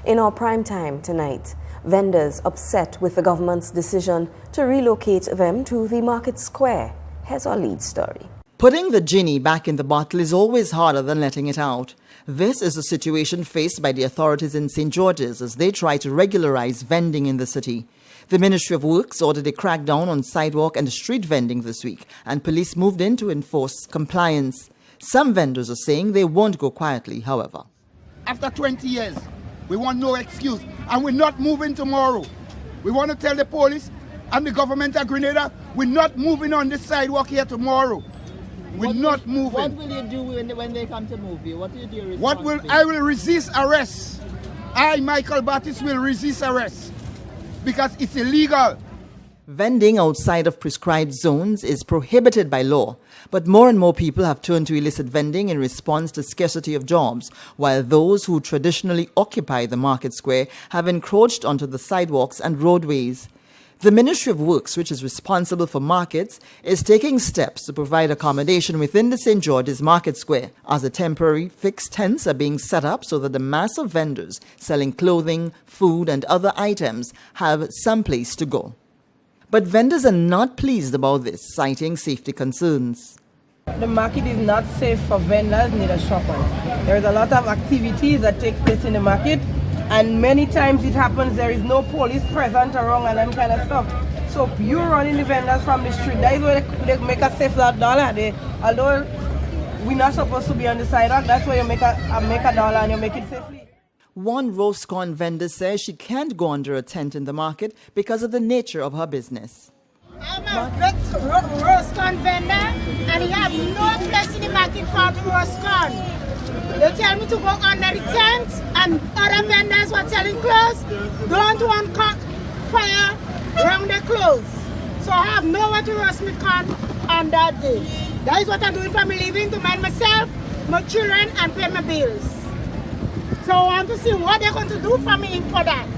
In our prime time tonight, vendors upset with the government's decision to relocate them to the market square. Here's our lead story. Putting the genie back in the bottle is always harder than letting it out. This is the situation faced by the authorities in St. George's as they try to regularize vending in the city. The Ministry of Works ordered a crackdown on sidewalk and street vending this week, and police moved in to enforce compliance. Some vendors are saying they won't go quietly, however. After 20 years, we want no excuse, and we're not moving tomorrow. We want to tell the police and the government of Grenada, we're not moving on this sidewalk here tomorrow. We're not moving. What will you do when they come to move you? What will you do? I will resist arrest. I, Michael Battis, will resist arrest because it's illegal. Vending outside of prescribed zones is prohibited by law, but more and more people have turned to illicit vending in response to scarcity of jobs, while those who traditionally occupy the market square have encroached onto the sidewalks and roadways. The Ministry of Works, which is responsible for markets, is taking steps to provide accommodation within the St. George's Market Square, as the temporary fixed tents are being set up so that the mass of vendors selling clothing, food and other items have some place to go. But vendors are not pleased about this, citing safety concerns. The market is not safe for vendors, neither shoppers. There is a lot of activities that take place in the market, and many times it happens there is no police present around and that kind of stuff. So you running the vendors from the street, that is where they make a safe dollar. Although we're not supposed to be on the sidewalk, that's where you make a dollar and you make it safely. One roast corn vendor says she can't go under a tent in the market because of the nature of her business. I'm a roast corn vendor and you have no place in the market for the roast corn. They tell me to go under the tent and other vendors were selling clothes don't want fire around their clothes. So I have nowhere to roast my corn on that day. That is what I'm doing for my living, to mind myself, my children and pay my bills. So I want to see what they're going to do for me for that.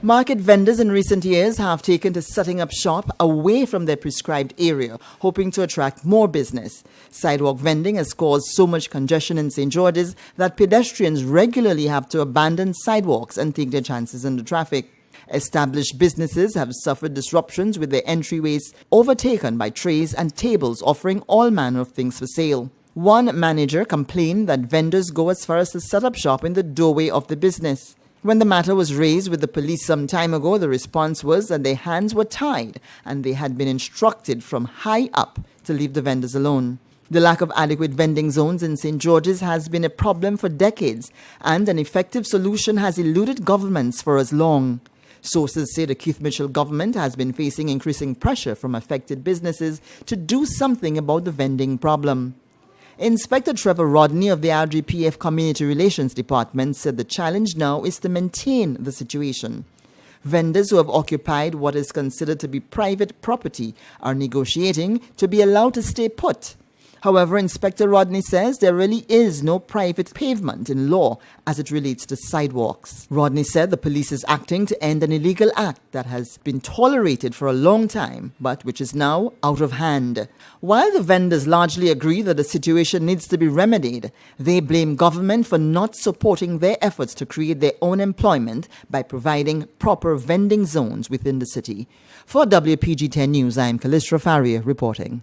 Market vendors in recent years have taken to setting up shop away from their prescribed area, hoping to attract more business. Sidewalk vending has caused so much congestion in St. George's that pedestrians regularly have to abandon sidewalks and take their chances in the traffic. Established businesses have suffered disruptions with their entryways overtaken by trays and tables offering all manner of things for sale. One manager complained that vendors go as far as to set up shop in the doorway of the business. When the matter was raised with the police some time ago, the response was that their hands were tied and they had been instructed from high up to leave the vendors alone. The lack of adequate vending zones in St. George's has been a problem for decades, and an effective solution has eluded governments for as long. Sources say the Keith Mitchell government has been facing increasing pressure from affected businesses to do something about the vending problem. Inspector Trevor Rodney of the RGPF Community Relations Department said the challenge now is to maintain the situation. Vendors who have occupied what is considered to be private property are negotiating to be allowed to stay put. However, Inspector Rodney says there really is no private pavement in law as it relates to sidewalks. Rodney said the police is acting to end an illegal act that has been tolerated for a long time, but which is now out of hand. While the vendors largely agree that the situation needs to be remedied, they blame government for not supporting their efforts to create their own employment by providing proper vending zones within the city. For WPG 10 News, I am Callistra Faria reporting.